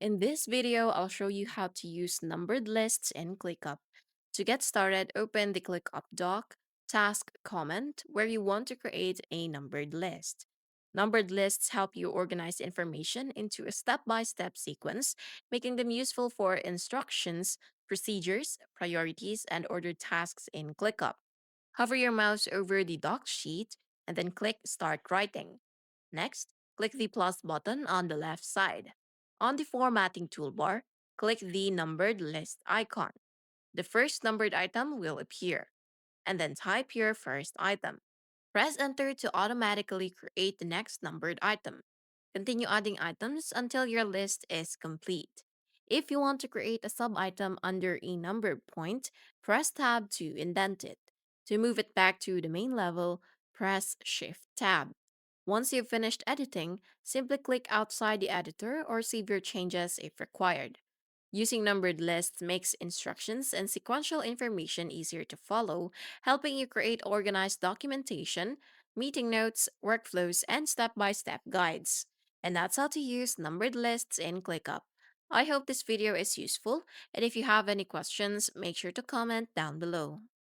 In this video, I'll show you how to use numbered lists in ClickUp. To get started, open the ClickUp doc, task comment, where you want to create a numbered list. Numbered lists help you organize information into a step-by-step sequence, making them useful for instructions, procedures, priorities, and ordered tasks in ClickUp. Hover your mouse over the doc sheet and then click Start Writing. Next, click the plus button on the left side. On the formatting toolbar, click the numbered list icon. The first numbered item will appear, and then type your first item. Press enter to automatically create the next numbered item. Continue adding items until your list is complete. If you want to create a sub-item under a numbered point, press tab to indent it. To move it back to the main level, press shift tab. Once you've finished editing, simply click outside the editor or save your changes if required. Using numbered lists makes instructions and sequential information easier to follow, helping you create organized documentation, meeting notes, workflows, and step by step guides. And that's how to use numbered lists in ClickUp. I hope this video is useful, and if you have any questions, make sure to comment down below.